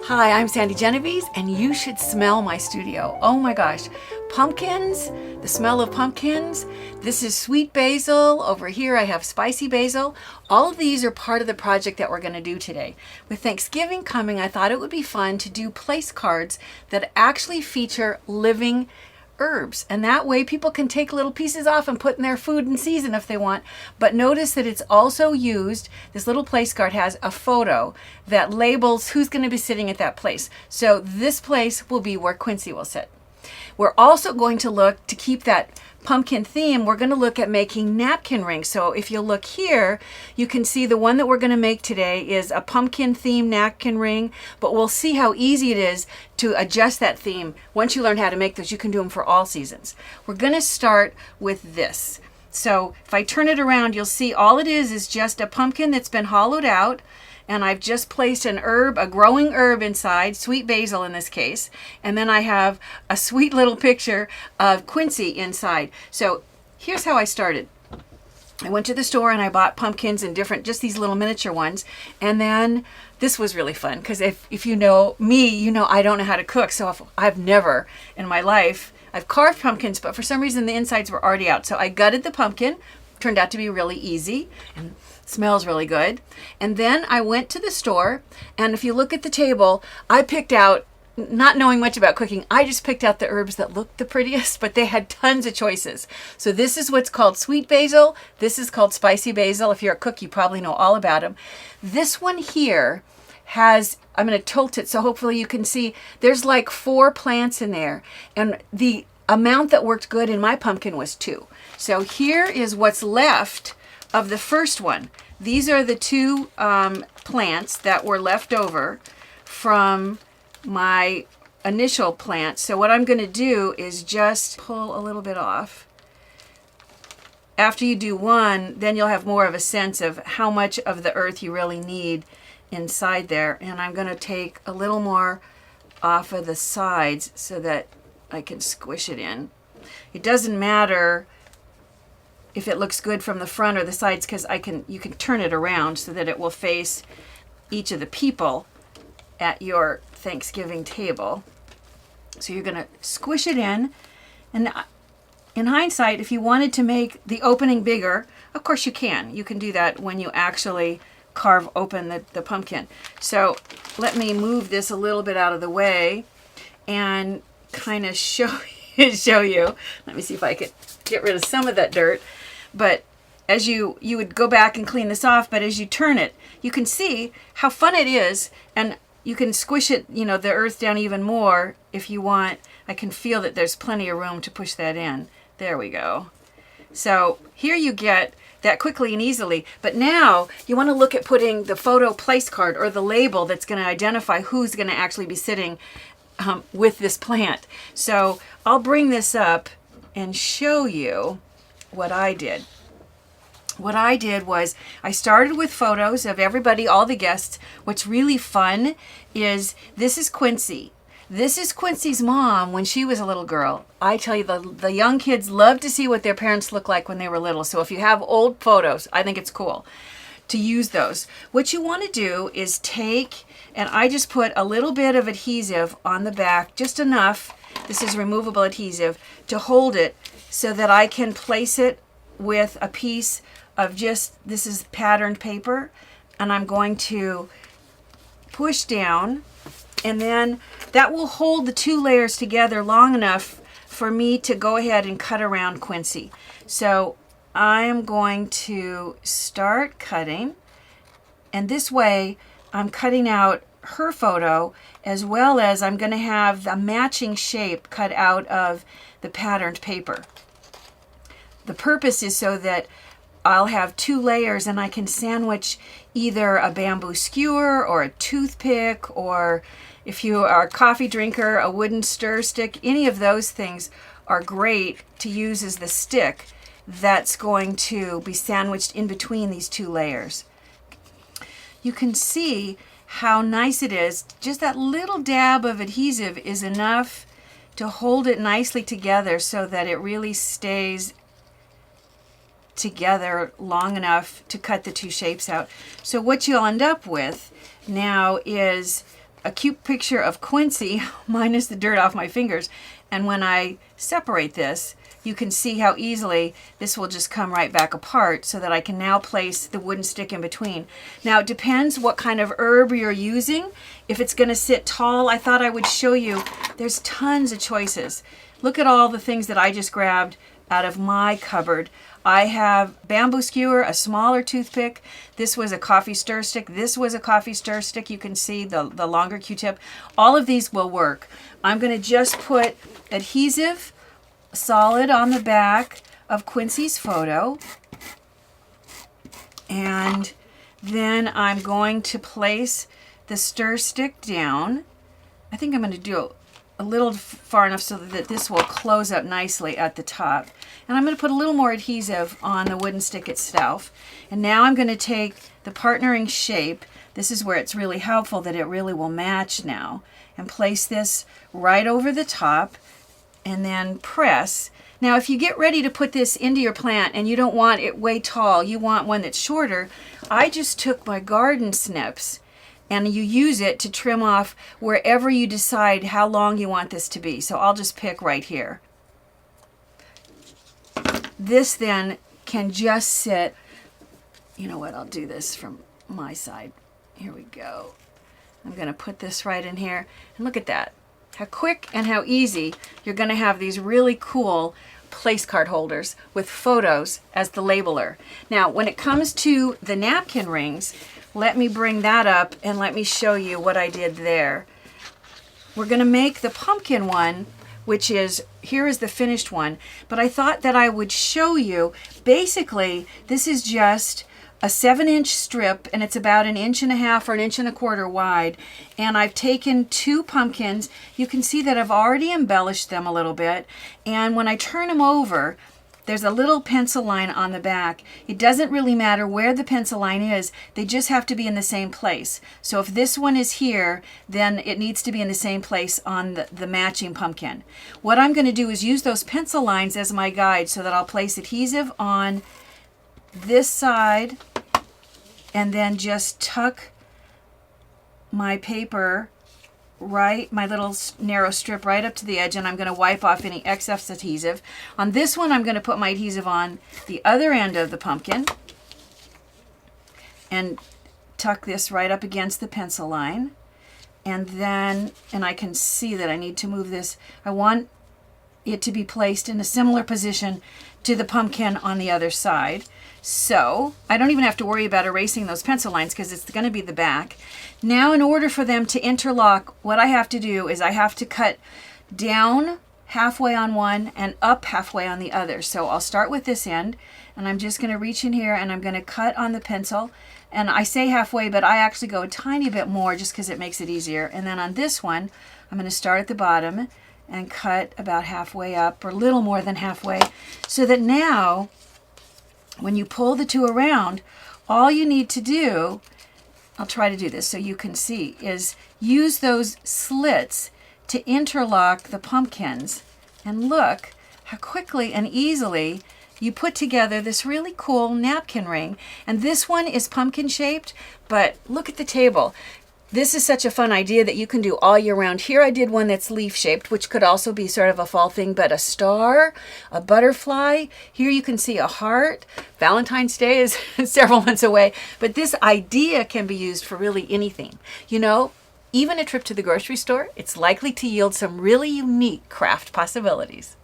Hi, I'm Sandy Genovese, and you should smell my studio. Oh my gosh, pumpkins, the smell of pumpkins. This is sweet basil. Over here I have spicy basil. All of these are part of the project that we're going to do today. With Thanksgiving coming, I thought it would be fun to do place cards that actually feature living herbs, and that way people can take little pieces off and put in their food in season if they want. But notice that it's also used, this little place card has a photo that labels who's going to be sitting at that place. So this place will be where Quincy will sit. We're also going to look, to keep that pumpkin theme, we're going to look at making napkin rings. So if you look here, you can see the one that we're going to make today is a pumpkin theme napkin ring, but we'll see how easy it is to adjust that theme. Once you learn how to make those, you can do them for all seasons. We're going to start with this. So if I turn it around, you'll see all it is just a pumpkin that's been hollowed out, and I've just placed an herb, a growing herb inside, sweet basil in this case, and then I have a sweet little picture of Quincy inside. So here's how I started. I went to the store and I bought pumpkins in different, just these little miniature ones, and then this was really fun because if you know me, you know I don't know how to cook, so I've never in my life, I've carved pumpkins, but for some reason the insides were already out. So I gutted the pumpkin, turned out to be really easy, and smells really good. And then I went to the store, and if you look at the table, I picked out, not knowing much about cooking, I just picked out the herbs that looked the prettiest, but they had tons of choices. So this is what's called sweet basil. This is called spicy basil. If you're a cook, you probably know all about them. This one here has, I'm going to tilt it so hopefully you can see, there's like 4 plants in there, and the amount that worked good in my pumpkin was 2. So here is what's left of the first one. These are the 2 plants that were left over from my initial plant. So what I'm going to do is just pull a little bit off. After you do one, then you'll have more of a sense of how much of the earth you really need inside there. And I'm going to take a little more off of the sides so that I can squish it in. It doesn't matter if it looks good from the front or the sides, because you can turn it around so that it will face each of the people at your Thanksgiving table. So you're going to squish it in, and in hindsight, if you wanted to make the opening bigger, of course you can. You can do that when you actually carve open the pumpkin. So let me move this a little bit out of the way and kind of show you. Let me see if I can get rid of some of that dirt. But as you would go back and clean this off, but as you turn it, you can see how fun it is, and you can squish it, the earth down even more if you want. I can feel that there's plenty of room to push that in. There we go. So here you get that quickly and easily. But now you want to look at putting the photo place card or the label that's going to identify who's going to actually be sitting with this plant. So I'll bring this up and show you what I did. What I did was I started with photos of everybody, all the guests. What's really fun is this is Quincy. This is Quincy's mom when she was a little girl. I tell you, the young kids love to see what their parents look like when they were little. So if you have old photos, I think it's cool to use those. What you want to do is take, and I just put a little bit of adhesive on the back, just enough, this is removable adhesive, to hold it so that I can place it with a piece of this is patterned paper, and I'm going to push down, and then that will hold the 2 layers together long enough for me to go ahead and cut around Quincy. So I am going to start cutting, and this way I'm cutting out her photo, as well as I'm going to have the matching shape cut out of the patterned paper. The purpose is so that I'll have 2 layers and I can sandwich either a bamboo skewer or a toothpick, or if you are a coffee drinker, a wooden stir stick. Any of those things are great to use as the stick that's going to be sandwiched in between these 2 layers. You can see how nice it is. Just that little dab of adhesive is enough to hold it nicely together so that it really stays together long enough to cut the 2 shapes out. So what you'll end up with now is a cute picture of Quincy, minus the dirt off my fingers. And when I separate this, you can see how easily this will just come right back apart so that I can now place the wooden stick in between. Now it depends what kind of herb you're using. If it's gonna sit tall, I thought I would show you, there's tons of choices. Look at all the things that I just grabbed out of my cupboard. I have bamboo skewer, a smaller toothpick. This was a coffee stir stick. This was a coffee stir stick. You can see the longer Q-tip. All of these will work. I'm gonna just put adhesive solid on the back of Quincy's photo. And then I'm going to place the stir stick down. I think I'm going to do a little far enough so that this will close up nicely at the top. And I'm going to put a little more adhesive on the wooden stick itself. And now I'm going to take the partnering shape. This is where it's really helpful that it really will match now. And place this right over the top and then press. Now if you get ready to put this into your plant and you don't want it way tall, you want one that's shorter, I just took my garden snips and you use it to trim off wherever you decide how long you want this to be. So I'll just pick right here. This then can just sit, you know what, I'll do this from my side. Here we go. I'm gonna put this right in here and look at that. How quick and how easy you're going to have these really cool place card holders with photos as the labeler. Now, when it comes to the napkin rings, let me bring that up and let me show you what I did there. We're going to make the pumpkin one, which is, here is the finished one, but I thought that I would show you, basically, this is just a 7-inch strip, and it's about 1.5 inches or 1.25 inches wide. And I've taken 2 pumpkins. You can see that I've already embellished them a little bit. And when I turn them over, there's a little pencil line on the back. It doesn't really matter where the pencil line is. They just have to be in the same place. So if this one is here, then it needs to be in the same place on the matching pumpkin. What I'm going to do is use those pencil lines as my guide so that I'll place adhesive on this side and then just tuck my paper right, my little narrow strip right up to the edge, and I'm going to wipe off any excess adhesive. On this one, I'm going to put my adhesive on the other end of the pumpkin and tuck this right up against the pencil line. And then, and I can see that I need to move this. I want it to be placed in a similar position to the pumpkin on the other side. So I don't even have to worry about erasing those pencil lines because it's going to be the back. Now, in order for them to interlock, what I have to do is I have to cut down halfway on one and up halfway on the other. So I'll start with this end, and I'm just going to reach in here and I'm going to cut on the pencil. And I say halfway, but I actually go a tiny bit more just because it makes it easier. And then on this one, I'm going to start at the bottom and cut about halfway up, or a little more than halfway, so that now when you pull the two around, all you need to do, I'll try to do this so you can see, is use those slits to interlock the pumpkins. And look how quickly and easily you put together this really cool napkin ring. And this one is pumpkin shaped, but look at the table. This is such a fun idea that you can do all year round. Here I did one that's leaf shaped, which could also be sort of a fall thing, but a star, a butterfly. Here you can see a heart. Valentine's Day is several months away, but this idea can be used for really anything. You know, even a trip to the grocery store, it's likely to yield some really unique craft possibilities.